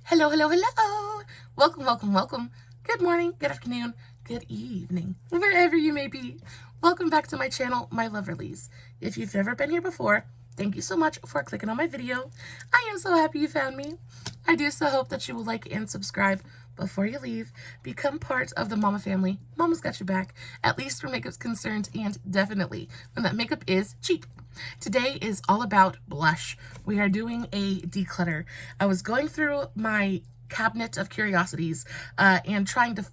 Hello, hello, hello. Welcome, welcome, welcome. Good morning, good afternoon, good evening, wherever you may be. Welcome back to my channel, my Loverlies. If you've never been here before, thank you so much for clicking on my video. I am so happy you found me. I do so hope that you will like and subscribe before you leave. Become part of the Mama family. Mama's got your back, at least where makeup's concerned, and definitely when that makeup is cheap. Today is all about blush. We are doing a declutter. I was going through my cabinet of curiosities and trying to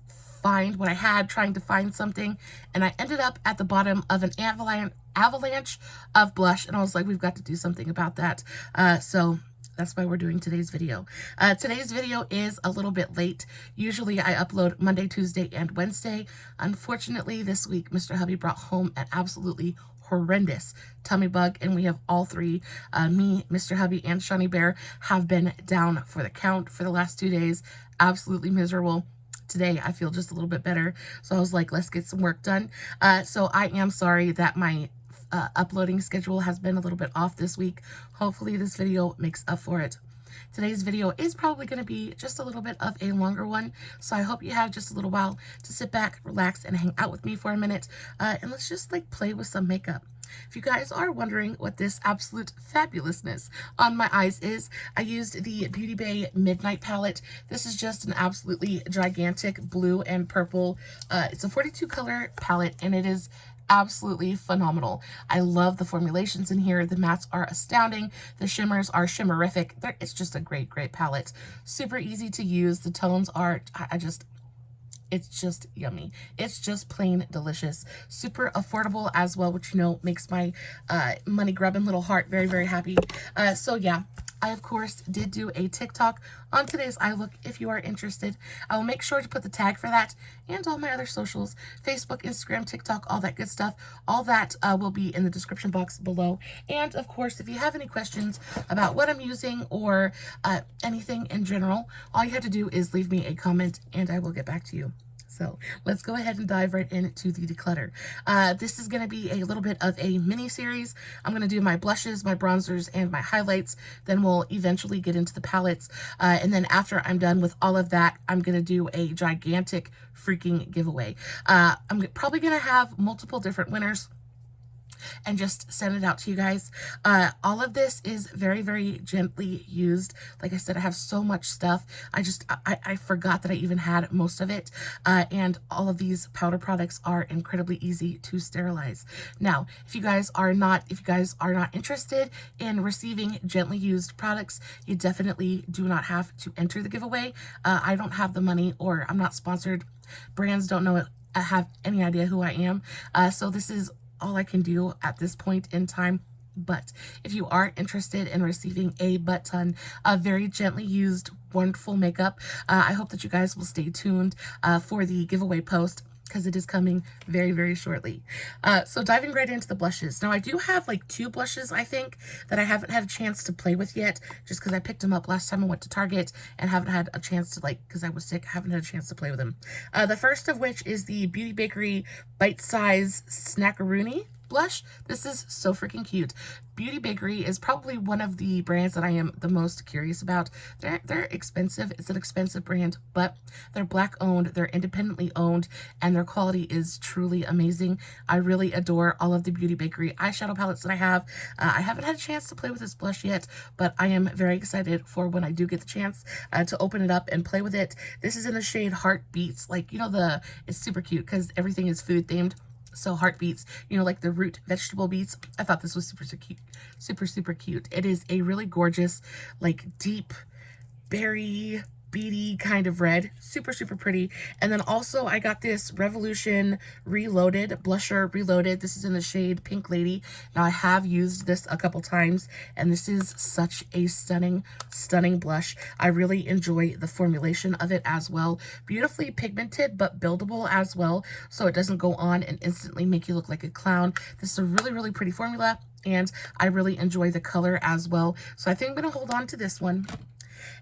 find what I had, trying to find something, and I ended up at the bottom of an avalanche of blush, and I was like, we've got to do something about that. So that's why we're doing today's video. Today's video is a little bit late. Usually I upload Monday, Tuesday, and Wednesday. Unfortunately, this week, Mr. Hubby brought home an absolutely horrendous tummy bug, and we have all three, me, Mr. Hubby, and Shawnee Bear, have been down for the count for the last 2 days. Absolutely miserable. Today I feel just a little bit better, so I was like, let's get some work done. So I am sorry that my uploading schedule has been a little bit off this week. Hopefully this video makes up for it. Today's video is probably going to be just a little bit of a longer one, so I hope you have just a little while to sit back, relax, and hang out with me for a minute, and let's just like play with some makeup. If you guys are wondering what this absolute fabulousness on my eyes is, I used the Beauty Bay Midnight palette. This is just an absolutely gigantic blue and purple. It's a 42 color palette, and it is absolutely phenomenal. I love the formulations in here. The mattes are astounding. The shimmers are shimmerific. It's just a great, great palette. Super easy to use. The tones are, it's just yummy. It's just plain delicious. Super affordable as well, which, you know, makes my money grubbing little heart very, very happy. So yeah, I of course did do a TikTok on today's eye look. If you are interested, I will make sure to put the tag for that and all my other socials, Facebook, Instagram, TikTok, all that good stuff. All that will be in the description box below. And of course, if you have any questions about what I'm using or anything in general, all you have to do is leave me a comment and I will get back to you. So let's go ahead and dive right into the declutter. This is going to be a little bit of a mini series. I'm going to do my blushes, my bronzers, and my highlights. Then we'll eventually get into the palettes. And then after I'm done with all of that, I'm going to do a gigantic freaking giveaway. I'm probably going to have multiple different winners and just send it out to you guys. All of this is very, very gently used. Like I said, I have so much stuff. I forgot that I even had most of it. And all of these powder products are incredibly easy to sterilize. Now, if you guys are not interested in receiving gently used products, you definitely do not have to enter the giveaway. I don't have the money, or I'm not sponsored. Brands don't know it. I have any idea who I am. So this is all I can do at this point in time. But if you are interested in receiving a butt ton of very gently used, wonderful makeup, I hope that you guys will stay tuned for the giveaway post, because it is coming very, very shortly. So diving right into the blushes. Now I do have like 2 blushes, I think, that I haven't had a chance to play with yet, just because I picked them up last time I went to Target and haven't had a chance to, like, because I was sick, haven't had a chance to play with them. The first of which is the Beauty Bakery Bite Size Snackaroony blush. This is so freaking cute. Beauty Bakery is probably one of the brands that I am the most curious about. They're expensive. It's an expensive brand, but they're Black owned, they're independently owned, and their quality is truly amazing. I really adore all of the Beauty Bakery eyeshadow palettes that I have. I haven't had a chance to play with this blush yet, but I am very excited for when I do get the chance to open it up and play with it. This is in the shade Heartbeats. Like, you know, it's super cute because everything is food themed. So Heartbeats, you know, like the root vegetable beets. I thought this was super, super cute. Super, super cute. It is a really gorgeous, like, deep berry beady kind of red. Super, super pretty. And then also I got this Revolution Reloaded blusher Reloaded. This is in the shade Pink Lady. Now I have used this a couple times, and this is such a stunning, stunning blush. I really enjoy the formulation of it as well. Beautifully pigmented, but buildable as well, so it doesn't go on and instantly make you look like a clown. This is a really, really pretty formula, and I really enjoy the color as well. So I think I'm going to hold on to this one.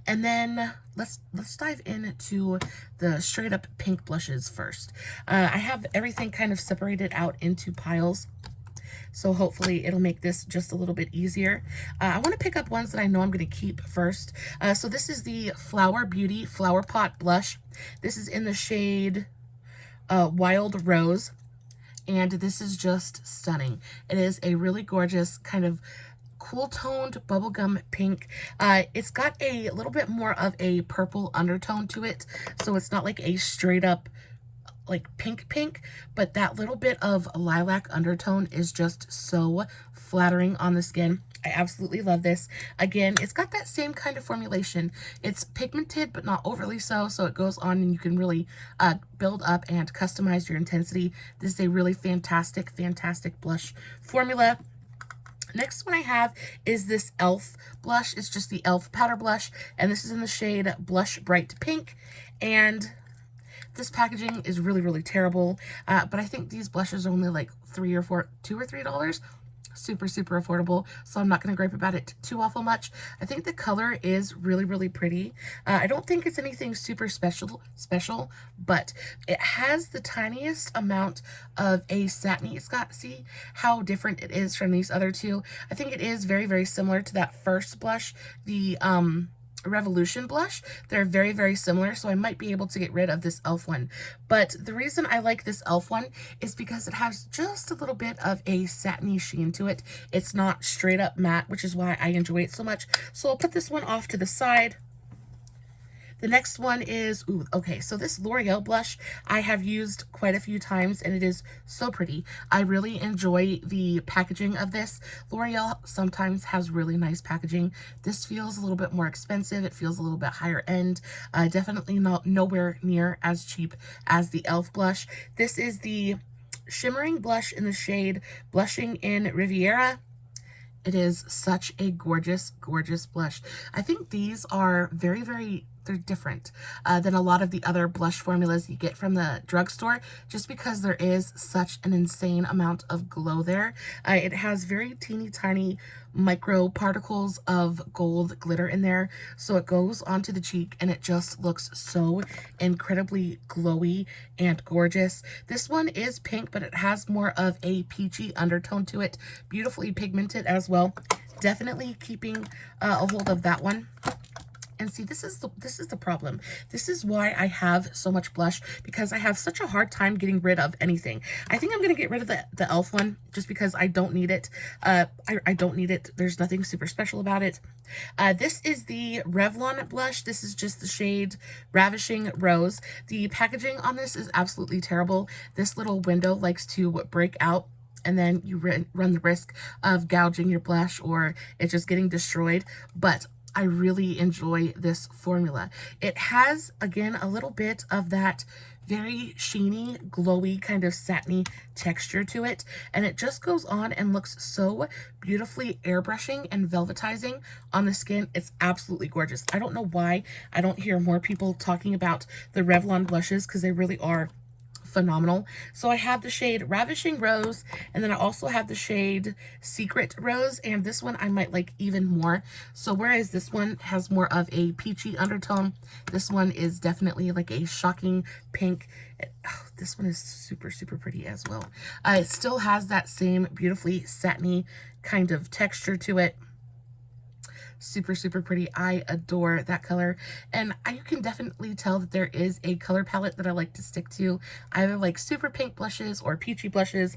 And then let's dive into the straight up pink blushes first. I have everything kind of separated out into piles. so hopefully it'll make this just a little bit easier. I want to pick up ones that I know I'm going to keep first. So this is the Flower Beauty Flower Pot Blush. This is in the shade Wild Rose, and this is just stunning. It is a really gorgeous kind of cool toned bubblegum pink. It's got a little bit more of a purple undertone to it, so it's not like a straight up like pink, but that little bit of lilac undertone is just so flattering on the skin. I absolutely love this. Again, it's got that same kind of formulation. It's pigmented, but not overly so, so it goes on and you can really build up and customize your intensity. This is a really fantastic blush formula. Next one I have is this e.l.f. blush. It's just the e.l.f. powder blush, and this is in the shade Blush Bright Pink, and this packaging is really terrible, but I think these blushes are only like $2 or $3. Super affordable, so I'm not going to gripe about it too awful much. I think the color is really pretty. I don't think it's anything super special, but it has the tiniest amount of a satiny. It's got, see how different it is from these other two. I think it is very similar to that first blush, the Revolution blush. They're very similar, so I might be able to get rid of this e.l.f. one. But the reason I like this e.l.f. one is because it has just a little bit of a satiny sheen to it. It's not straight up matte, which is why I enjoy it so much. So I'll put this one off to the side. The next one is, okay, so this L'Oreal blush I have used quite a few times, and it is so pretty. I really enjoy the packaging of this. L'Oreal sometimes has really nice packaging. This feels a little bit more expensive. It feels a little bit higher end. Definitely nowhere near as cheap as the e.l.f. blush. This is the shimmering blush in the shade Blushing in Riviera. It is such a gorgeous blush. I think these are they're different than a lot of the other blush formulas you get from the drugstore, just because there is such an insane amount of glow there. It has very teeny tiny micro particles of gold glitter in there, so it goes onto the cheek and it just looks so incredibly glowy and gorgeous. This one is pink, but it has more of a peachy undertone to it, beautifully pigmented as well. Definitely keeping a hold of that one. And see, this is the problem. This is why I have so much blush, because I have such a hard time getting rid of anything. I think I'm going to get rid of the e.l.f. one just because I don't need it. I don't need it. There's nothing super special about it. This is the Revlon blush. This is just the shade Ravishing Rose. The packaging on this is absolutely terrible. This little window likes to break out, and then you run the risk of gouging your blush or it just getting destroyed. But I really enjoy this formula. It has, again, a little bit of that very sheeny, glowy, kind of satiny texture to it, and it just goes on and looks so beautifully airbrushing and velvetizing on the skin. It's absolutely gorgeous. I don't know why I don't hear more people talking about the Revlon blushes, because they really are phenomenal. So I have the shade Ravishing Rose, and then I also have the shade Secret Rose, and this one I might like even more. So whereas this one has more of a peachy undertone, this one is definitely like a shocking pink. This one is super pretty as well. It still has that same beautifully satiny kind of texture to it. Super pretty. I adore that color, and you can definitely tell that there is a color palette that I like to stick to, either like super pink blushes or peachy blushes.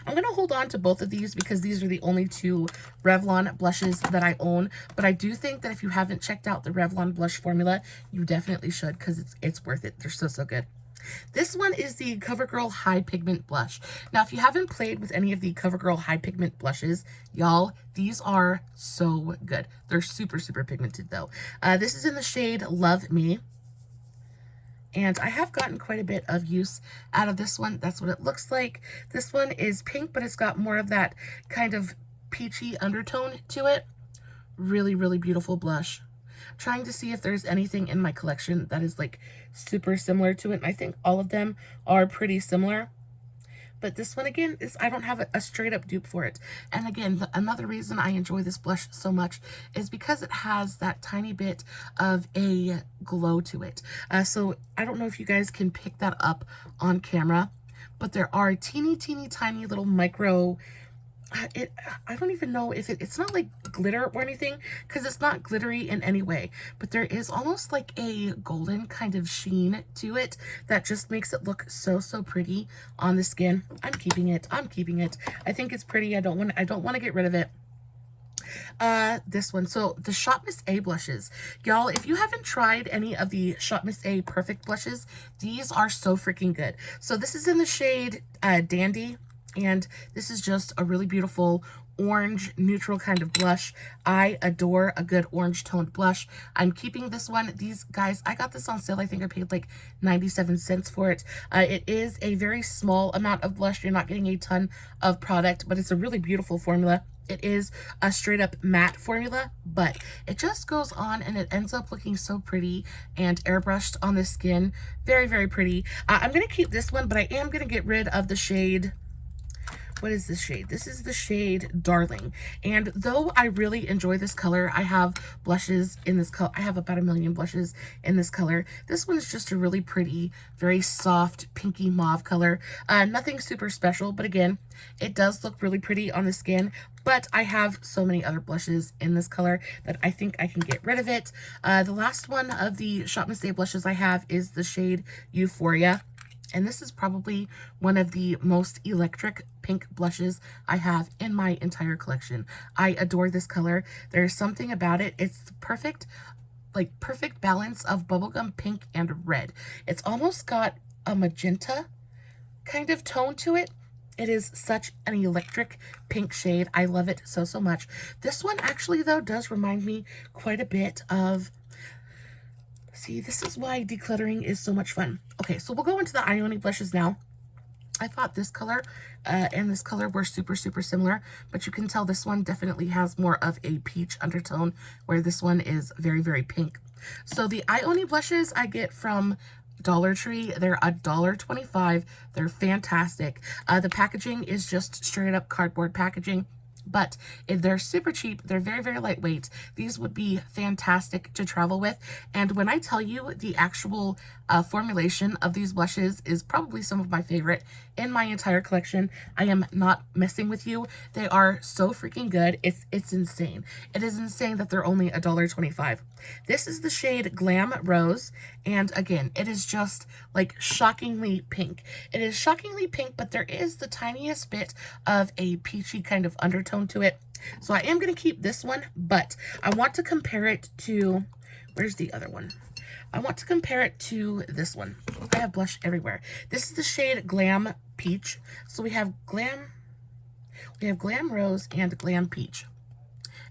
I'm gonna hold on to both of these because these are the only two Revlon blushes that I own, but I do think that if you haven't checked out the Revlon blush formula, you definitely should, because it's worth it. They're so good. This one is the CoverGirl High Pigment Blush. Now, if you haven't played with any of the CoverGirl High Pigment blushes, y'all, these are so good. They're super pigmented, though. This is in the shade Love Me, and I have gotten quite a bit of use out of this one. That's what it looks like. This one is pink, but it's got more of that kind of peachy undertone to it. Really beautiful blush. Trying to see if there's anything in my collection that is like super similar to it, and I think all of them are pretty similar. But this one, again, is, I don't have a straight up dupe for it. And again, another reason I enjoy this blush so much is because it has that tiny bit of a glow to it. So I don't know if you guys can pick that up on camera, but there are teeny tiny little micro I don't even know if it's not like glitter or anything, because it's not glittery in any way, but there is almost like a golden kind of sheen to it that just makes it look so pretty on the skin. I'm keeping it. I'm keeping it. I think it's pretty. I don't want to get rid of it. This one, so the Shop Miss A blushes, y'all. If you haven't tried any of the Shop Miss A Perfect blushes, these are so freaking good. So this is in the shade Dandy, and this is just a really beautiful orange neutral kind of blush. I adore a good orange toned blush. I'm keeping this one. These guys, I got this on sale. I think I paid like 97 cents for it. It is a very small amount of blush. You're not getting a ton of product, but it's a really beautiful formula. It is a straight up matte formula, but it just goes on and it ends up looking so pretty and airbrushed on the skin. Very pretty. I'm going to keep this one, but I am going to get rid of the shade. What is this shade? This is the shade Darling. And though I really enjoy this color, I have blushes in this color. I have about 1 million blushes in this color. This one's just a really pretty, very soft, pinky mauve color. Nothing super special, but again, it does look really pretty on the skin. But I have so many other blushes in this color that I think I can get rid of it. The last one of the Shop Miss A blushes I have is the shade Euphoria. And this is probably one of the most electric pink blushes I have in my entire collection. I adore this color. There's something about it. It's the perfect, like perfect balance of bubblegum pink and red. It's almost got a magenta kind of tone to it. It is such an electric pink shade. I love it so much. This one actually, though, does remind me quite a bit of... See, this is why decluttering is so much fun. Okay, so we'll go into the Ioni blushes now. I thought this color and this color were super similar, but you can tell this one definitely has more of a peach undertone, where this one is very pink. So the Ioni blushes I get from Dollar Tree. They're $1.25. They're fantastic. The packaging is just straight up cardboard packaging, but they're super cheap. They're very lightweight. These would be fantastic to travel with. And when I tell you, the actual formulation of these blushes is probably some of my favorite in my entire collection. I am not messing with you. They are so freaking good. It's insane. It is insane that they're only $1.25. This is the shade Glam Rose, and again, it is just like shockingly pink. It is shockingly pink, but there is the tiniest bit of a peachy kind of undertone to it. So I am going to keep this one, but I want to compare it to... Where's the other one? I want to compare it to this one. I have blush everywhere. This is the shade Glam Peach. So we have Glam Rose and Glam Peach.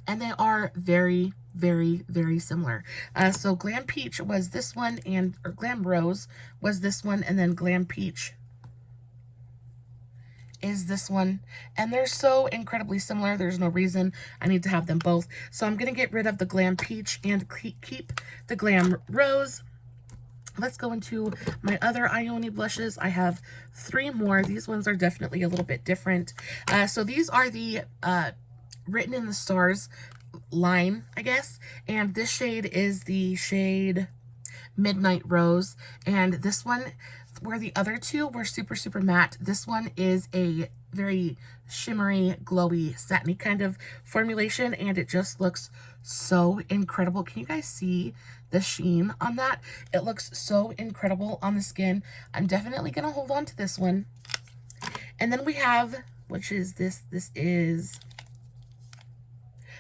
And they are very similar. So Glam Peach was this one, or Glam Rose was this one, and then Glam Peach is this one, and they're so incredibly similar. There's no reason I need to have them both. So I'm going to get rid of the Glam Peach and keep the Glam Rose. Let's go into my other Ioni blushes. I have 3 more. These ones are definitely a little bit different. So these are the Written in the Stars line, I guess, and this shade is the shade Midnight Rose, and this one, where the other two were super matte, this one is a very shimmery, glowy, satiny kind of formulation, and it just looks so incredible. Can you guys see the sheen on that? It looks so incredible on the skin. I'm definitely gonna hold on to this one. And then we have, which is this is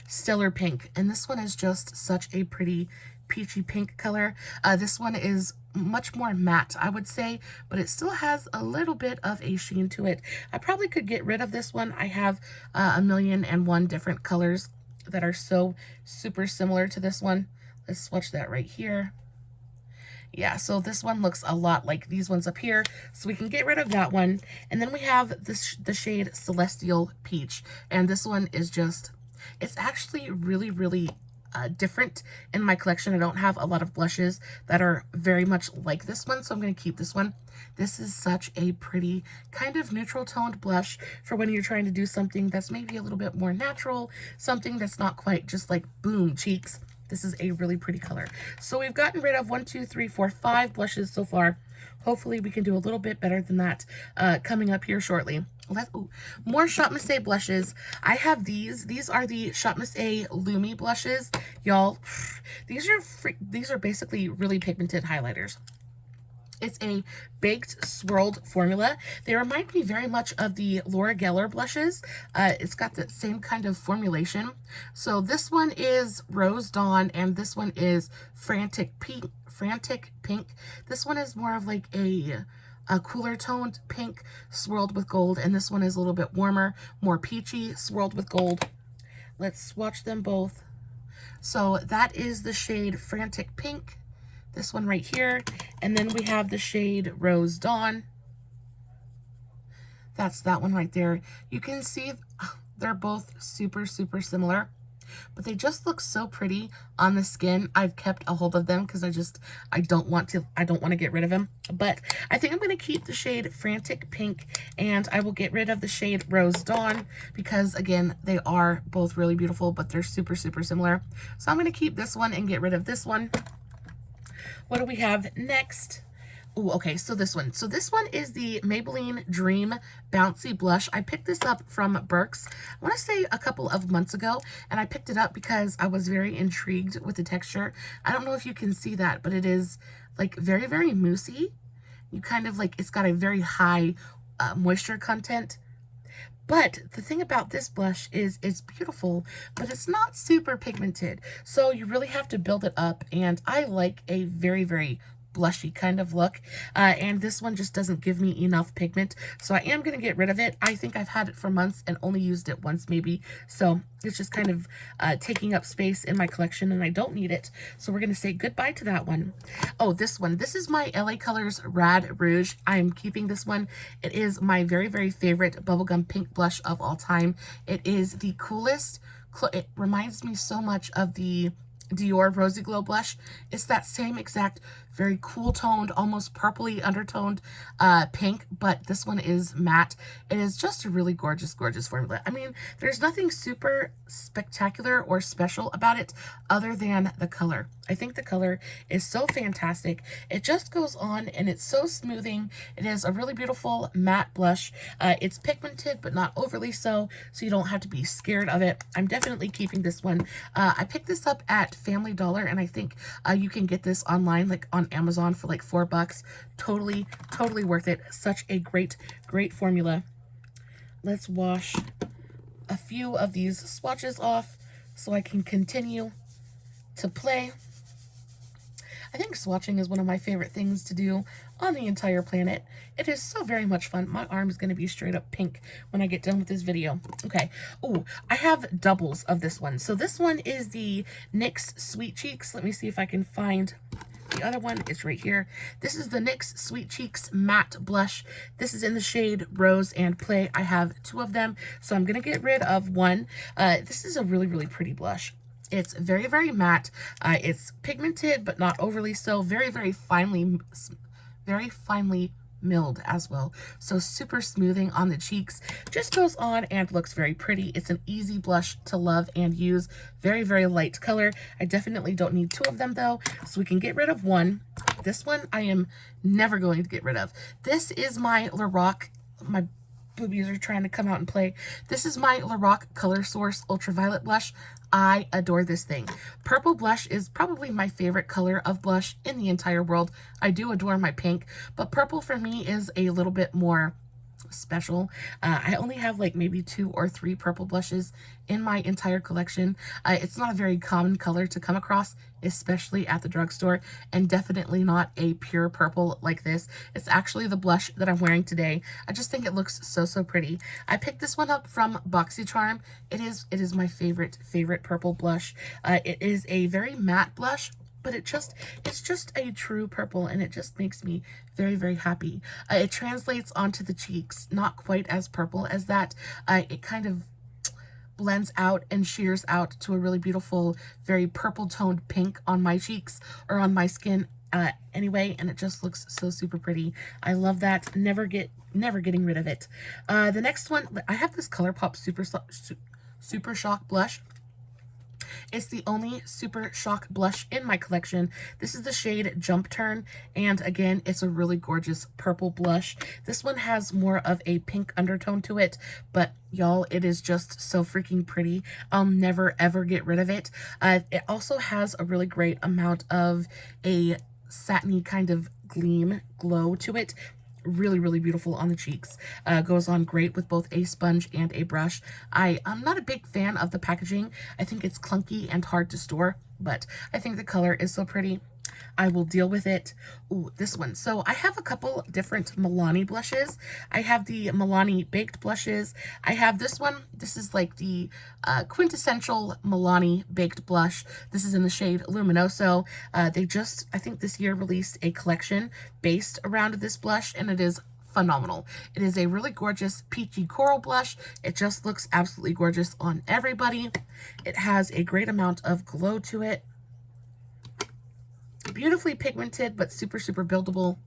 Stellar Pink, and this one is just such a pretty peachy pink color. This one is much more matte, I would say, but it still has a little bit of a sheen to it. I probably could get rid of this one. I have 1,000,001 different colors that are so super similar to this one. Let's swatch that right here. Yeah, so this one looks a lot like these ones up here, so we can get rid of that one. And then we have the shade Celestial Peach, and this one is just, it's actually really different in my collection. I don't have a lot of blushes that are very much like this one, so I'm going to keep this one. This is such a pretty kind of neutral toned blush for when you're trying to do something that's maybe a little bit more natural, something that's not quite just like boom cheeks. This is a really pretty color. So we've gotten rid of 1, 2, 3, 4, 5 blushes so far. Hopefully we can do a little bit better than that coming up here shortly. Ooh, more Shop Miss A blushes. I have these. These are the Shop Miss A Lumi blushes. Y'all, these are basically really pigmented highlighters. It's a baked swirled formula. They remind me very much of the Laura Geller blushes. It's got the same kind of formulation. So this one is Rose Dawn and this one is Frantic Pink. This one is more of like a cooler toned pink swirled with gold, and this one is a little bit warmer, more peachy, swirled with gold. Let's swatch them both. So that is the shade Frantic Pink, this one right here, and then we have the shade Rose Dawn. That's that one right there. You can see they're both super similar, but they just look so pretty on the skin. I've kept a hold of them because I don't want to get rid of them. But I think I'm going to keep the shade Frantic Pink, and I will get rid of the shade Rose Dawn because, again, they are both really beautiful, but they're super similar. So I'm going to keep this one and get rid of this one. What do we have next? Oh, okay, so this one. So this one is the Maybelline Dream Bouncy Blush. I picked this up from Burke's, I want to say a couple of months ago, and I picked it up because I was very intrigued with the texture. I don't know if you can see that, but it is like very moussey. You kind of like, it's got a very high moisture content. But the thing about this blush is it's beautiful, but it's not super pigmented. So you really have to build it up. And I like a very blushy kind of look. And this one just doesn't give me enough pigment. So I am going to get rid of it. I think I've had it for months and only used it once maybe. So it's just kind of taking up space in my collection and I don't need it. So we're going to say goodbye to that one. Oh, this one. This is my LA Colors Rad Rouge. I am keeping this one. It is my very favorite bubblegum pink blush of all time. It is the coolest. It reminds me so much of the Dior Rosy Glow blush. It's that same exact very cool toned, almost purpley undertoned pink, but this one is matte. It is just a really gorgeous formula. I mean, there's nothing super spectacular or special about it other than the color. I think the color is so fantastic. It just goes on and it's so smoothing. It is a really beautiful matte blush. It's pigmented, but not overly so you don't have to be scared of it. I'm definitely keeping this one. I picked this up at Family Dollar, and I think you can get this online, like on Amazon for like $4. Totally worth it. Such a great formula. Let's wash a few of these swatches off so I can continue to play. I think swatching is one of my favorite things to do on the entire planet. It is so very much fun. My arm is going to be straight up pink when I get done with this video. Okay. Oh, I have doubles of this one. So this one is the NYX Sweet Cheeks. Let me see if I can find the other one. Is right here. This is the NYX Sweet Cheeks Matte Blush. This is in the shade Rose and Play. I have two of them, so I'm going to get rid of one. This is a really pretty blush. It's very matte. It's pigmented, but not overly so. Very finely milled as well. So super smoothing on the cheeks. Just goes on and looks very pretty. It's an easy blush to love and use. Very light color. I definitely don't need two of them though, so we can get rid of one. This one I am never going to get rid of. This is my Lorac. My boobies are trying to come out and play. This is my Lorac Color Source Ultraviolet Blush. I adore this thing. Purple blush is probably my favorite color of blush in the entire world. I do adore my pink, but purple for me is a little bit more special. I only have like maybe 2 or 3 purple blushes in my entire collection. It's not a very common color to come across, especially at the drugstore, and definitely not a pure purple like this. It's actually the blush that I'm wearing today. I just think it looks so pretty. I picked this one up from BoxyCharm. It is my favorite purple blush. It is a very matte blush, but it's just a true purple, and it just makes me very happy. It translates onto the cheeks, not quite as purple as that. It kind of blends out and shears out to a really beautiful, very purple toned pink on my cheeks or on my skin anyway, and it just looks so super pretty. I love that. Never getting rid of it. The next one, I have this ColourPop Super Shock blush. It's the only Super Shock blush in my collection. This is the shade Jump Turn, and again, it's a really gorgeous purple blush. This one has more of a pink undertone to it, but y'all, it is just so freaking pretty. I'll never ever get rid of it. It also has a really great amount of a satiny kind of glow to it. Really, really beautiful on the cheeks. Goes on great with both a sponge and a brush. I'm not a big fan of the packaging. I think it's clunky and hard to store, but I think the color is so pretty. I will deal with it. Ooh, this one. So I have a couple different Milani blushes. I have the Milani Baked blushes. I have this one. This is like the quintessential Milani Baked blush. This is in the shade Luminoso. They just, I think this year, released a collection based around this blush, and it is phenomenal. It is a really gorgeous peachy coral blush. It just looks absolutely gorgeous on everybody. It has a great amount of glow to it. Beautifully pigmented, but super, super buildable.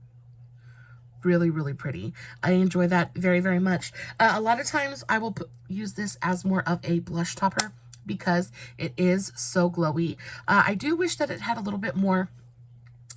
Really, really pretty. I enjoy that very, very much. A lot of times I will use this as more of a blush topper because it is so glowy. I do wish that it had a little bit more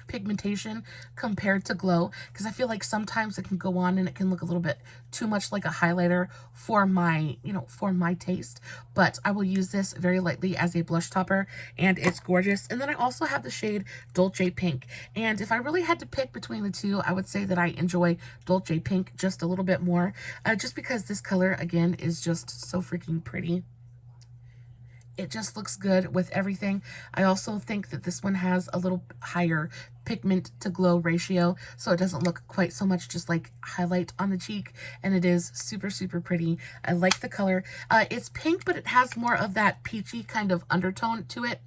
pigmentation compared to glow, because I feel like sometimes it can go on and it can look a little bit too much like a highlighter for my, for my taste. But I will use this very lightly as a blush topper, and it's gorgeous. And then I also have the shade Dolce Pink, and if I really had to pick between the two, I would say that I enjoy Dolce Pink just a little bit more, just because this color again is just so freaking pretty. It just looks good with everything. I also think that this one has a little higher pigment to glow ratio, so it doesn't look quite so much just like highlight on the cheek, and it is super, super pretty. I like the color. It's pink, but it has more of that peachy kind of undertone to it,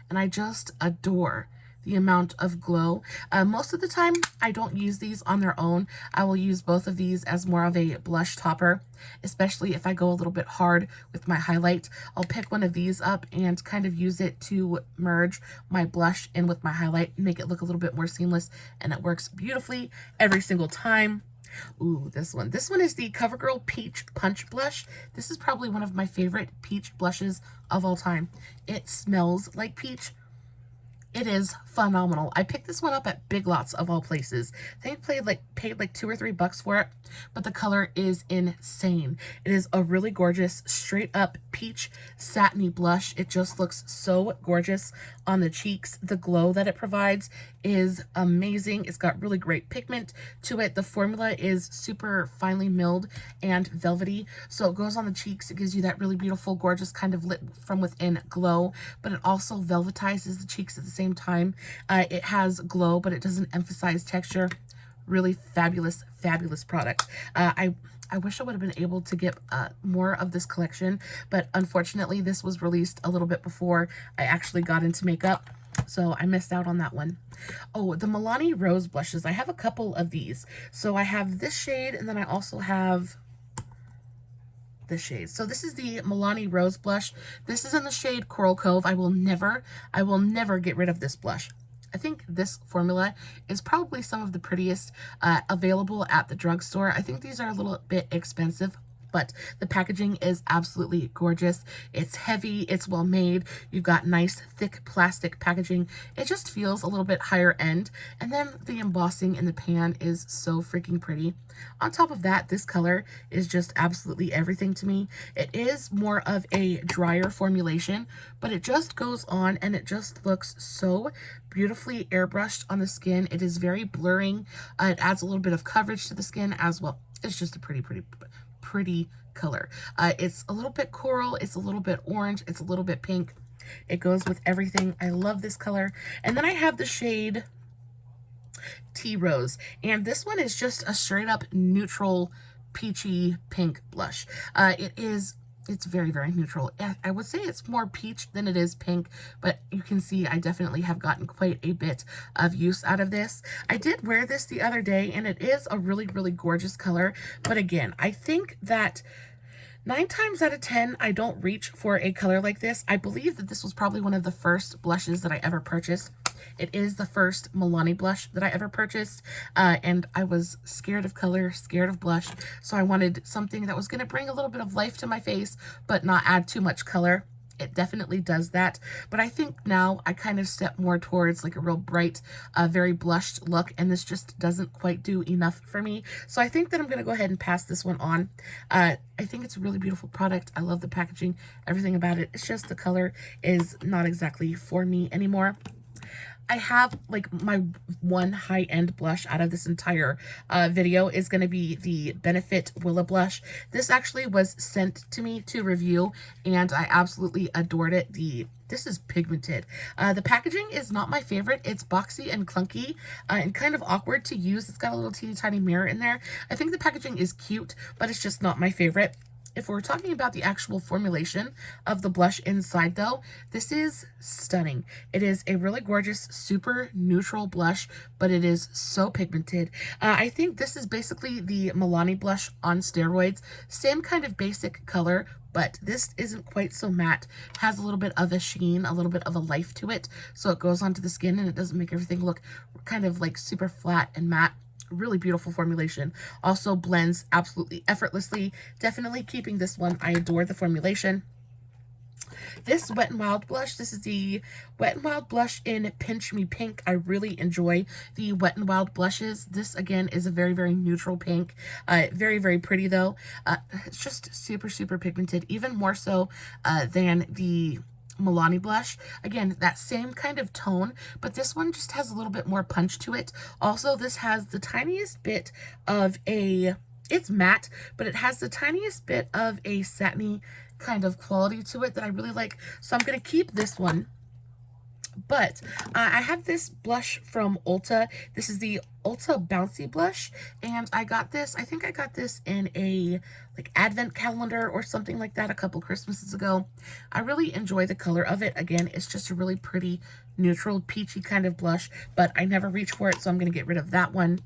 and I just adore the amount of glow. Most of the time, I don't use these on their own. I will use both of these as more of a blush topper, especially if I go a little bit hard with my highlight. I'll pick one of these up and kind of use it to merge my blush in with my highlight and make it look a little bit more seamless, and it works beautifully every single time. Ooh, this one. This one is the CoverGirl Peach Punch Blush. This is probably one of my favorite peach blushes of all time. It smells like peach. It is phenomenal. I picked this one up at Big Lots of all places. I think I paid like $2 or $3 for it, but the color is insane. It is a really gorgeous, straight up peach satiny blush. It just looks so gorgeous on the cheeks. The glow that it provides is amazing. It's got really great pigment to it. The formula is super finely milled and velvety, so it goes on the cheeks. It gives you that really beautiful, gorgeous kind of lit from within glow, but it also velvetizes the cheeks at the same time. It has glow, but it doesn't emphasize texture. Really fabulous, fabulous product. I wish I would have been able to get more of this collection, but unfortunately this was released a little bit before I actually got into makeup, so I missed out on that one. Oh, the Milani Rose blushes. I have a couple of these. So I have this shade, and then I also have this shade. So this is the Milani Rose blush. This is in the shade Coral Cove. I will never get rid of this blush. I think this formula is probably some of the prettiest available at the drugstore. I think these are a little bit expensive, but the packaging is absolutely gorgeous. It's heavy, it's well made. You've got nice thick plastic packaging. It just feels a little bit higher end. And then the embossing in the pan is so freaking pretty. On top of that, this color is just absolutely everything to me. It is more of a drier formulation, but it just goes on and it just looks so beautifully airbrushed on the skin. It is very blurring. It adds a little bit of coverage to the skin as well. It's just a pretty color. It's a little bit coral, it's a little bit orange, it's a little bit pink. It goes with everything. I love this color. And then I have the shade Tea Rose, and this one is just a straight up neutral peachy pink blush. It's very, very neutral. I would say it's more peach than it is pink, but you can see I definitely have gotten quite a bit of use out of this. I did wear this the other day, and it is a really, really gorgeous color. But again, I think that 9 times out of 10, I don't reach for a color like this. I believe that this was probably one of the first blushes that I ever purchased. It is the first Milani blush that I ever purchased, and I was scared of color, scared of blush, so I wanted something that was going to bring a little bit of life to my face, but not add too much color. It definitely does that, but I think now I kind of step more towards like a real bright, very blushed look, and this just doesn't quite do enough for me. So I think that I'm going to go ahead and pass this one on. I think it's a really beautiful product. I love the packaging, everything about it. It's just the color is not exactly for me anymore. I have like my one high-end blush out of this entire video is going to be the Benefit Willa blush. This actually was sent to me to review, and I absolutely adored it. This is pigmented. The packaging is not my favorite. It's boxy and clunky and kind of awkward to use. It's got a little teeny tiny mirror in there. I think the packaging is cute, but it's just not my favorite. If we're talking about the actual formulation of the blush inside though, this is stunning. It is a really gorgeous, super neutral blush, but it is so pigmented. I think this is basically the Milani blush on steroids. Same kind of basic color, but this isn't quite so matte. It has a little bit of a sheen, a little bit of a life to it. So it goes onto the skin and it doesn't make everything look kind of like super flat and matte. Really beautiful formulation. Also blends absolutely effortlessly. Definitely keeping this one. I adore the formulation. This Wet n Wild blush, this is the Wet n Wild blush in Pinch Me Pink. I really enjoy the Wet n Wild blushes. This, again, is a very, very neutral pink. Very, very pretty, though. It's just super, super pigmented, even more so than the Milani blush. Again, that same kind of tone, but this one just has a little bit more punch to it. Also, this has the tiniest bit of it's matte, but it has the tiniest bit of a satiny kind of quality to it that I really like. So I'm going to keep this one. But I have this blush from Ulta. This is the Ulta Bouncy blush, and I got this, I think I got this in a like advent calendar or something like that a couple Christmases ago. I really enjoy the color of it. Again, it's just a really pretty neutral peachy kind of blush, but I never reach for it, so I'm going to get rid of that one.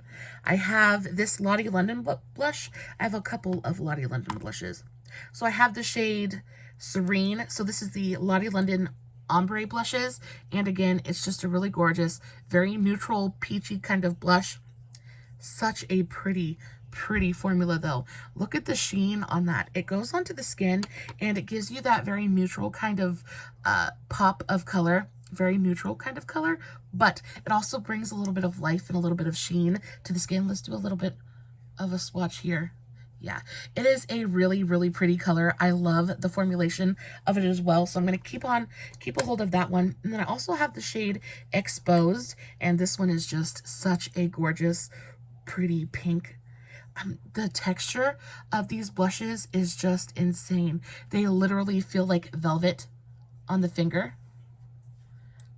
I have this Lottie London blush. I have a couple of Lottie London blushes. So I have the shade Serene. So this is the Lottie London ombre blushes, and again, it's just a really gorgeous, very neutral, peachy kind of blush. Such a pretty formula though. Look at the sheen on that. It goes onto the skin and it gives you that very neutral kind of pop of color, very neutral kind of color, but it also brings a little bit of life and a little bit of sheen to the skin. Let's do a little bit of a swatch here. Yeah, it is a really, really pretty color. I love the formulation of it as well. So I'm going to keep a hold of that one. And then I also have the shade Exposed. And this one is just such a gorgeous, pretty pink. The texture of these blushes is just insane. They literally feel like velvet on the finger.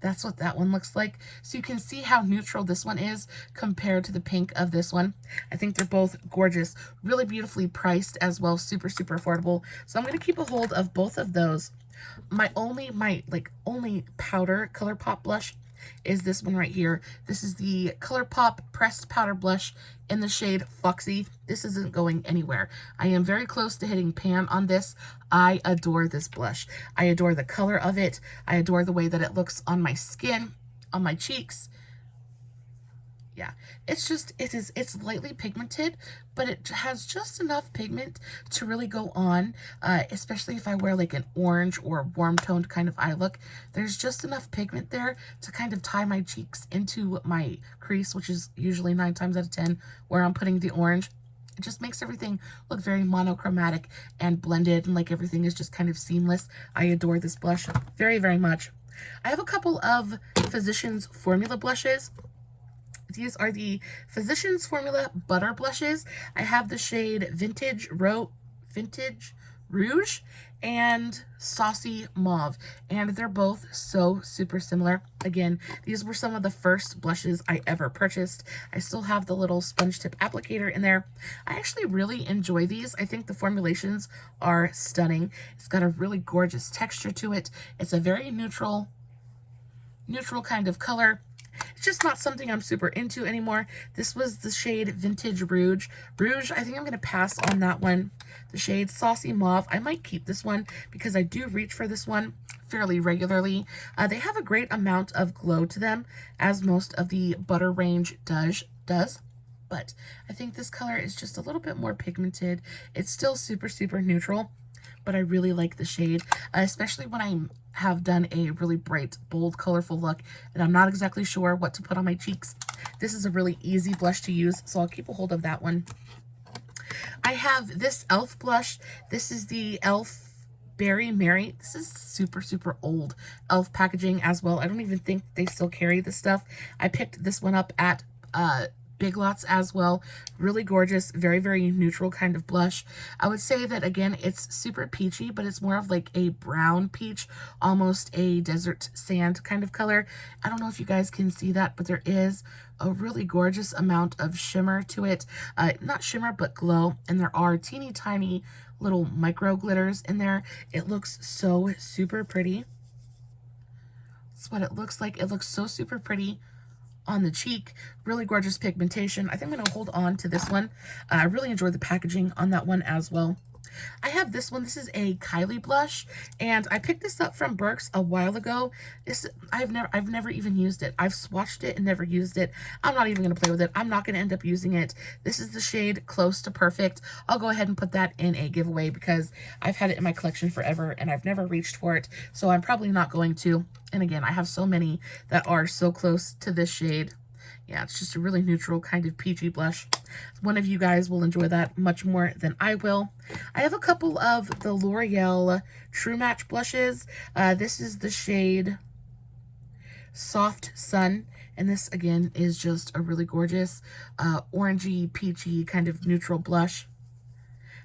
That's what that one looks like. So you can see how neutral this one is compared to the pink of this one. I think they're both gorgeous, really beautifully priced as well, super, super affordable. So I'm going to keep a hold of both of those. My only powder ColourPop blush is this one right here. This is the ColourPop Pressed Powder Blush in the shade Foxy. This isn't going anywhere. I am very close to hitting pan on this. I adore this blush. I adore the color of it. I adore the way that it looks on my skin, on my cheeks. Yeah, it's lightly pigmented, but it has just enough pigment to really go on, especially if I wear like an orange or warm toned kind of eye look. There's just enough pigment there to kind of tie my cheeks into my crease, which is usually 9 times out of 10 where I'm putting the orange. It just makes everything look very monochromatic and blended, and like everything is just kind of seamless. I adore this blush very, very much. I have a couple of Physicians Formula blushes. These are the Physicians Formula Butter Blushes. I have the shade Vintage Rouge and Saucy Mauve, and they're both so super similar. Again, these were some of the first blushes I ever purchased. I still have the little sponge tip applicator in there. I actually really enjoy these. I think the formulations are stunning. It's got a really gorgeous texture to it. It's a very neutral kind of color. It's just not something I'm super into anymore. This was the shade Vintage Rouge. I think I'm going to pass on that one. The shade Saucy Mauve, I might keep this one because I do reach for this one fairly regularly. They have a great amount of glow to them, as most of the butter range does. But I think this color is just a little bit more pigmented. It's still super, super neutral, but I really like the shade, especially when I have done a really bright, bold, colorful look, and I'm not exactly sure what to put on my cheeks. This is a really easy blush to use, so I'll keep a hold of that one. I have this e.l.f. blush. This is the e.l.f. Berry Mary. This is super, super old e.l.f. packaging as well. I don't even think they still carry this stuff. I picked this one up at Big Lots as well. Really gorgeous, very, very neutral kind of blush. I would say that, again, it's super peachy, but it's more of like a brown peach, almost a desert sand kind of color. I don't know if you guys can see that, but there is a really gorgeous amount of shimmer to it. Not shimmer, but glow. And there are teeny tiny little micro glitters in there. It looks so super pretty. That's what it looks like. It looks so super pretty on the cheek. Really gorgeous pigmentation. I think I'm going to hold on to this one. I really enjoyed the packaging on that one as well. I have this one. This is a Kylie blush, and I picked this up from Burke's a while ago. I've never even used it. I've swatched it and never used it. I'm not even going to play with it. I'm not going to end up using it. This is the shade Close to Perfect. I'll go ahead and put that in a giveaway because I've had it in my collection forever and I've never reached for it, so I'm probably not going to. And again, I have so many that are so close to this shade. Yeah, it's just a really neutral kind of peachy blush. One of you guys will enjoy that much more than I will. I have a couple of the L'Oreal True Match blushes. This is the shade Soft Sun. And this, again, is just a really gorgeous orangey, peachy kind of neutral blush.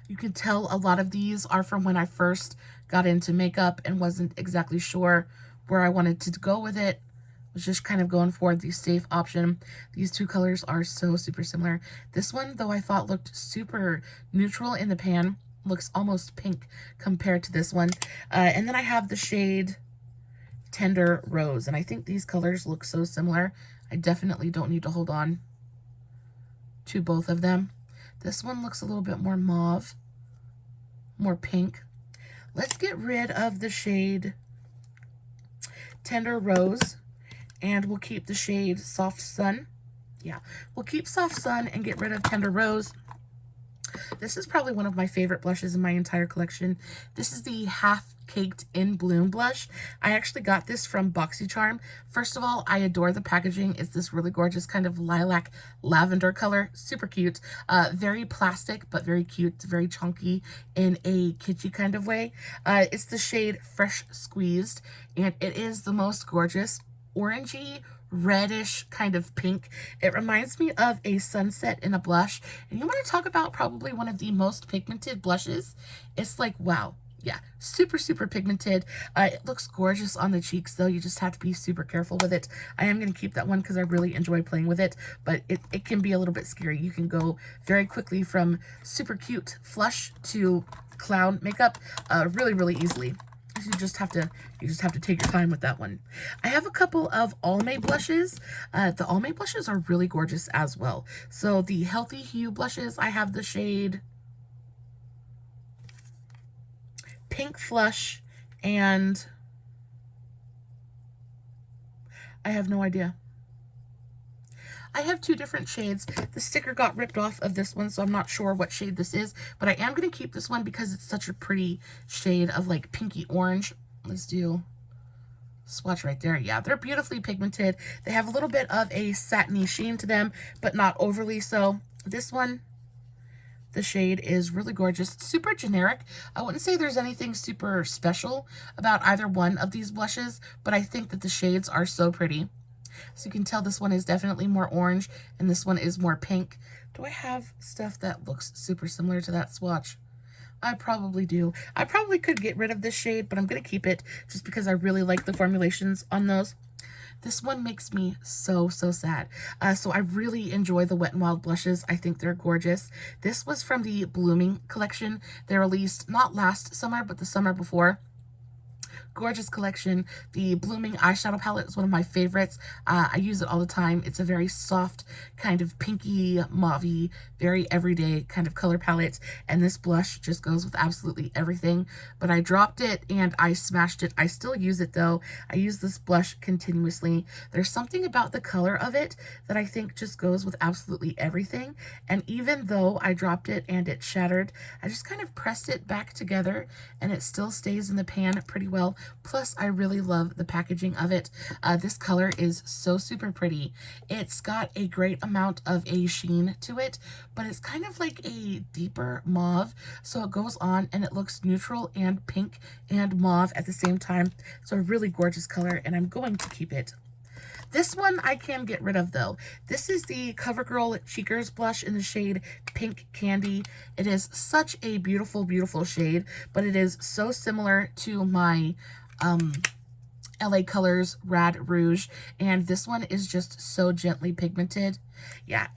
You can tell a lot of these are from when I first got into makeup and wasn't exactly sure where I wanted to go with it. Was just kind of going for the safe option. These two colors are so super similar. This one, though, I thought looked super neutral in the pan, looks almost pink compared to this one. And then I have the shade Tender Rose, and I think these colors look so similar. I definitely don't need to hold on to both of them. This one looks a little bit more mauve, more pink. Let's get rid of the shade Tender Rose, and we'll keep the shade Soft Sun. Yeah, we'll keep Soft Sun and get rid of Tender Rose. This is probably one of my favorite blushes in my entire collection. This is the Half Caked in Bloom blush. I actually got this from BoxyCharm. First of all, I adore the packaging. It's this really gorgeous kind of lilac lavender color. Super cute. Very plastic, but very cute. It's very chunky in a kitschy kind of way. It's the shade Fresh Squeezed, and it is the most gorgeous orangey, reddish kind of pink. It reminds me of a sunset in a blush. And you want to talk about probably one of the most pigmented blushes? It's like, wow. Yeah, super, super pigmented. It looks gorgeous on the cheeks, though. You just have to be super careful with it. I am going to keep that one because I really enjoy playing with it, but it can be a little bit scary. You can go very quickly from super cute flush to clown makeup really, really easily. You just have to take your time with that one. I have a couple of Almay blushes. The Almay blushes are really gorgeous as well. So the Healthy Hue blushes, I have the shade Pink Flush, and I have no idea. I have two different shades. The sticker got ripped off of this one, so I'm not sure what shade this is, but I am going to keep this one because it's such a pretty shade of like pinky orange. Let's do swatch right there. Yeah, they're beautifully pigmented. They have a little bit of a satiny sheen to them, but not overly so. This one, the shade is really gorgeous. It's super generic. I wouldn't say there's anything super special about either one of these blushes, but I think that the shades are so pretty. So you can tell this one is definitely more orange and this one is more pink. Do I have stuff that looks super similar to that swatch? I probably do. I probably could get rid of this shade, but I'm going to keep it just because I really like the formulations on those. This one makes me so, so sad. So I really enjoy the Wet n Wild blushes. I think they're gorgeous. This was from the Blooming collection. They released not last summer, but the summer before. gorgeous collection. The Blooming eyeshadow palette is one of my favorites. I use it all the time. It's a very soft, kind of pinky, mauvey, very everyday kind of color palette. And this blush just goes with absolutely everything. But I dropped it and I smashed it. I still use it though. I use this blush continuously. There's something about the color of it that I think just goes with absolutely everything. And even though I dropped it and it shattered, I just kind of pressed it back together and it still stays in the pan pretty well. Plus, I really love the packaging of it. This color is so super pretty. It's got a great amount of a sheen to it, but it's kind of like a deeper mauve. So it goes on and it looks neutral and pink and mauve at the same time. It's a really gorgeous color and I'm going to keep it. This one I can get rid of though. This is the CoverGirl Cheekers blush in the shade Pink Candy. It is such a beautiful, beautiful shade, but it is so similar to my LA Colors Rad Rouge, and this one is just so gently pigmented. Yeah,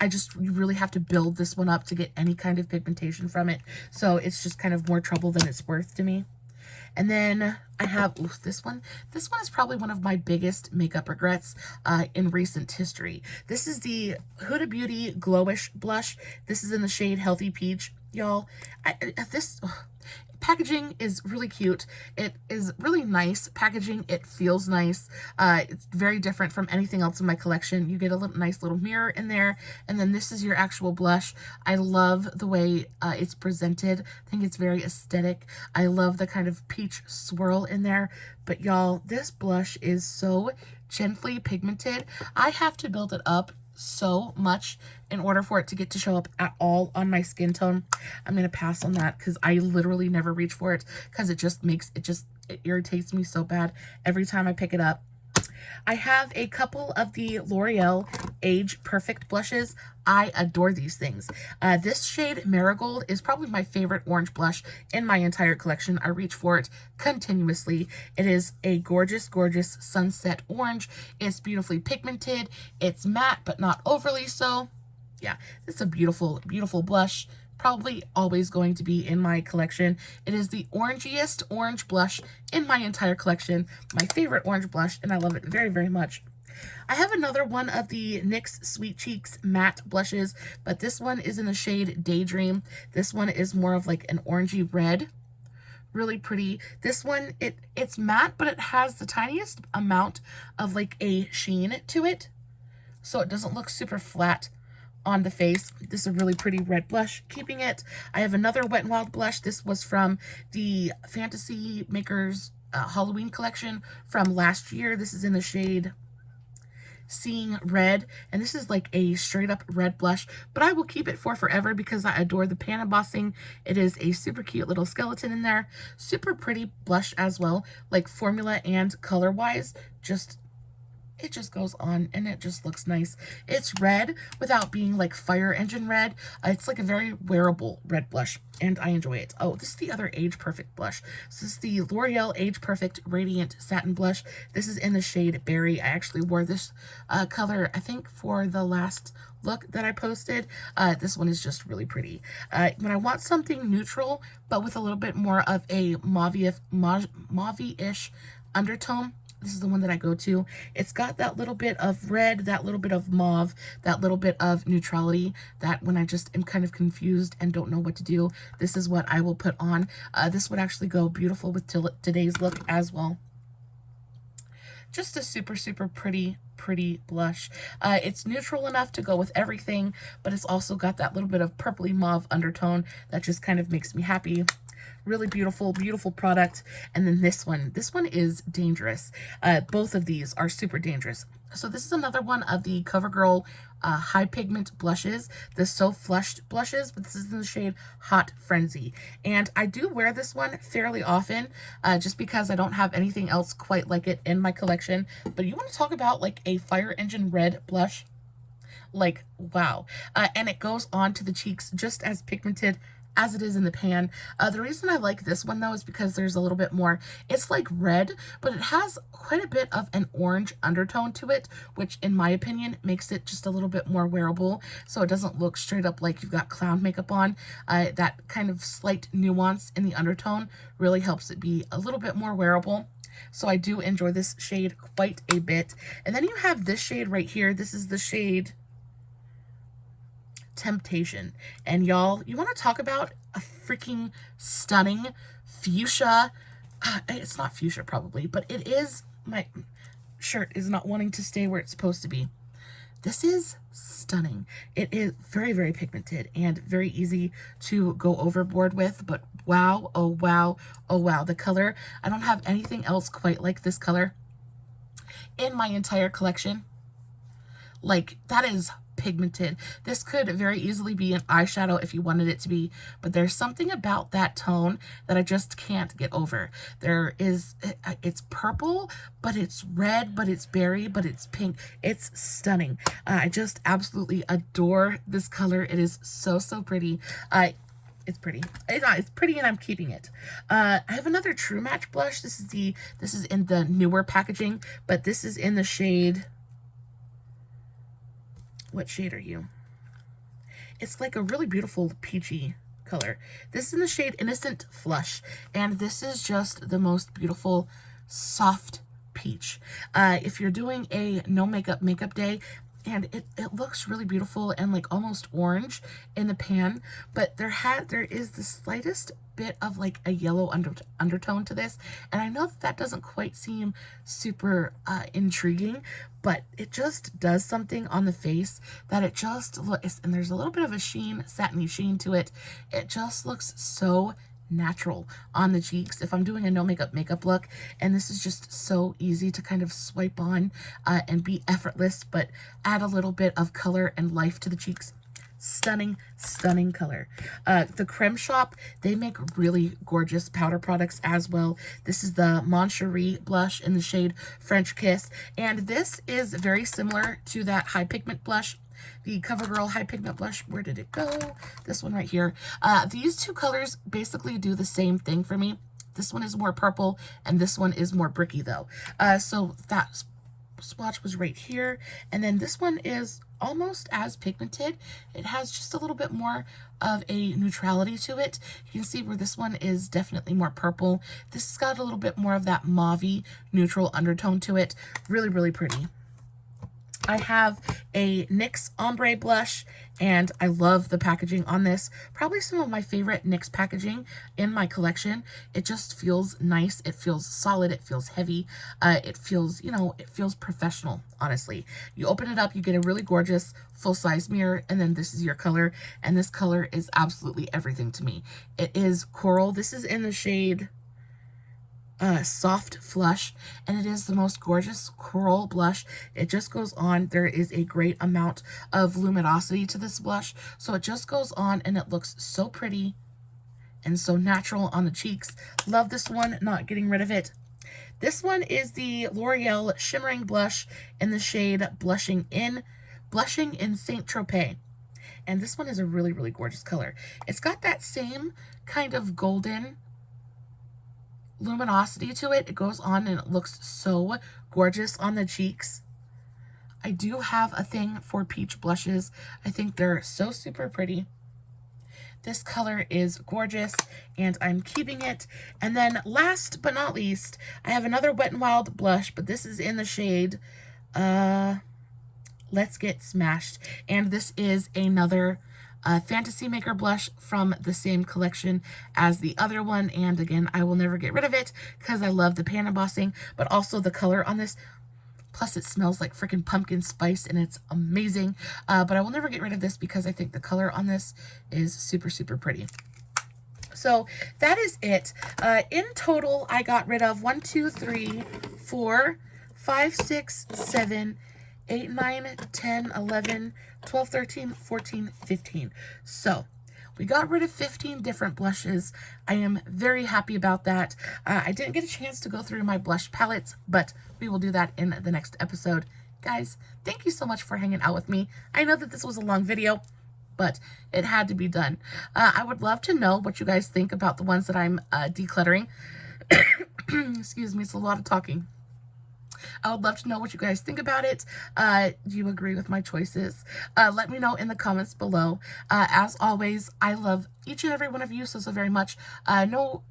you really have to build this one up to get any kind of pigmentation from it, so it's just kind of more trouble than it's worth to me. And then I have this one. This one is probably one of my biggest makeup regrets in recent history. This is the Huda Beauty Glowish blush. This is in the shade Healthy Peach. Y'all, this packaging is really cute. It is really nice packaging. It feels nice. It's very different from anything else in my collection. You get a nice little mirror in there, and then this is your actual blush. I love the way it's presented. I think it's very aesthetic. I love the kind of peach swirl in there. But y'all, this blush is so gently pigmented. I have to build it up so much in order for it to get to show up at all on my skin tone. I'm gonna pass on that because I literally never reach for it because it irritates me so bad every time I pick it up. I have a couple of the L'Oreal Age Perfect blushes. I adore these things. This shade Marigold is probably my favorite orange blush in my entire collection. I reach for it continuously. It is a gorgeous, gorgeous sunset orange. It's beautifully pigmented. It's matte, but not overly so. Yeah, it's a beautiful, beautiful blush. Probably always going to be in my collection. It is the orangiest orange blush in my entire collection. My favorite orange blush, and I love it very, very much. I have another one of the NYX Sweet Cheeks matte blushes, but this one is in the shade Daydream. This one is more of like an orangey red. Really pretty. This one, it's matte, but it has the tiniest amount of like a sheen to it, so it doesn't look super flat on the face. This is a really pretty red blush. Keeping it. I have another Wet n Wild blush. This was from the Fantasy Makers Halloween collection from last year. This is in the shade Seeing Red, and this is like a straight up red blush, but I will keep it for forever because I adore the pan embossing. It is a super cute little skeleton in there. Super pretty blush as well, like formula and color wise. It just goes on and it just looks nice. It's red without being like fire engine red. It's like a very wearable red blush and I enjoy it. Oh, this is the other Age Perfect blush. So this is the L'Oreal Age Perfect Radiant Satin Blush. This is in the shade Berry. I actually wore this color, I think, for the last look that I posted. This one is just really pretty. When I want something neutral, but with a little bit more of a mauve-ish undertone, this is the one that I go to. It's got that little bit of red, that little bit of mauve, that little bit of neutrality, that when I just am kind of confused and don't know what to do, this is what I will put on. This would actually go beautiful with today's look as well. Just a super, super pretty blush. It's neutral enough to go with everything, but it's also got that little bit of purpley mauve undertone that just kind of makes me happy. Really beautiful, beautiful product. And then this one is dangerous. Both of these are super dangerous. So this is another one of the CoverGirl High Pigment blushes, the So Flushed blushes, but this is in the shade Hot Frenzy. And I do wear this one fairly often, just because I don't have anything else quite like it in my collection. But you want to talk about like a fire engine red blush? Like, wow. And it goes on to the cheeks just as pigmented as it is in the pan. The reason I like this one though is because there's a little bit more, it's like red, but it has quite a bit of an orange undertone to it, which in my opinion makes it just a little bit more wearable, so it doesn't look straight up like you've got clown makeup on. That kind of slight nuance in the undertone really helps it be a little bit more wearable. So I do enjoy this shade quite a bit. And then you have this shade right here. This is the shade Temptation. And y'all, you want to talk about a freaking stunning fuchsia. It's not fuchsia probably, but it is. My shirt is not wanting to stay where it's supposed to be. This is stunning. It is very, very pigmented and very easy to go overboard with, but wow, oh wow, oh wow. The color, I don't have anything else quite like this color in my entire collection. Like, that is pigmented. This could very easily be an eyeshadow if you wanted it to be, but there's something about that tone that I just can't get over. It's purple, but it's red, but it's berry, but it's pink. It's stunning. I just absolutely adore this color. It is so, so pretty. It's pretty. It's pretty, and I'm keeping it. I have another True Match blush. This is in the newer packaging, but this is in the shade. What shade are you? It's like a really beautiful peachy color. This is in the shade Innocent Flush, and this is just the most beautiful soft peach. If you're doing a no makeup day, and it looks really beautiful and like almost orange in the pan, but there is the slightest bit of like a yellow undertone to this, and I know that doesn't quite seem super intriguing, but it just does something on the face that it just looks, and there's a little bit of a sheen, satiny sheen to it. It just looks so natural on the cheeks if I'm doing a no makeup look, and this is just so easy to kind of swipe on and be effortless, but add a little bit of color and life to the cheeks. Stunning, stunning color. The Creme Shop, they make really gorgeous powder products as well. This is the Mon Cherie blush in the shade French Kiss, and this is very similar to that high pigment blush, the CoverGirl High Pigment Blush. Where did it go? This one right here. These two colors basically do the same thing for me. This one is more purple, and this one is more bricky though. So that swatch was right here. And then this one is almost as pigmented. It has just a little bit more of a neutrality to it. You can see where this one is definitely more purple. This has got a little bit more of that mauve-y neutral undertone to it. Really, really pretty. I have a NYX Ombre Blush, and I love the packaging on this. Probably some of my favorite NYX packaging in my collection. It just feels nice. It feels solid. It feels heavy. It feels, it feels professional, honestly. You open it up, you get a really gorgeous full-size mirror, and then this is your color, and this color is absolutely everything to me. It is Coral. This is in the shade Soft Flush, and it is the most gorgeous coral blush. It just goes on. There is a great amount of luminosity to this blush, so it just goes on and it looks so pretty and so natural on the cheeks. Love this one, not getting rid of it. This one is the L'Oreal Shimmering Blush in the shade Blushing in Saint Tropez. And this one is a really, really gorgeous color. It's got that same kind of golden luminosity to it. It goes on and it looks so gorgeous on the cheeks. I do have a thing for peach blushes. I think they're so super pretty. This color is gorgeous, and I'm keeping it. And then last but not least, I have another Wet n Wild blush, but this is in the shade Let's Get Smashed. And this is another Fantasy Maker blush from the same collection as the other one. And again, I will never get rid of it because I love the pan embossing, but also the color on this. Plus, it smells like freaking pumpkin spice, and it's amazing. But I will never get rid of this because I think the color on this is super, super pretty. So that is it. In total, I got rid of 1, 2, 3, 4, 5, 6, 7, 8, 9, 10, 11, 12, 13, 14, 15. So we got rid of 15 different blushes. I am very happy about that. I didn't get a chance to go through my blush palettes, but we will do that in the next episode. Guys, thank you so much for hanging out with me. I know that this was a long video, but it had to be done. I would love to know what you guys think about the ones that I'm decluttering. Excuse me, it's a lot of talking. I would love to know what you guys think about it. Do you agree with my choices? Let me know in the comments below. As always, I love each and every one of you so very much. No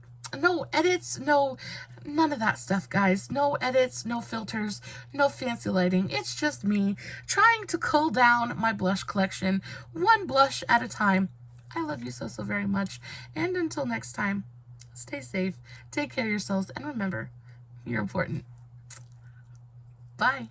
edits, none of that stuff, guys. No edits, no filters, no fancy lighting. It's just me trying to cull down my blush collection, one blush at a time. I love you so very much. And until next time, stay safe, take care of yourselves, and remember, you're important. Bye.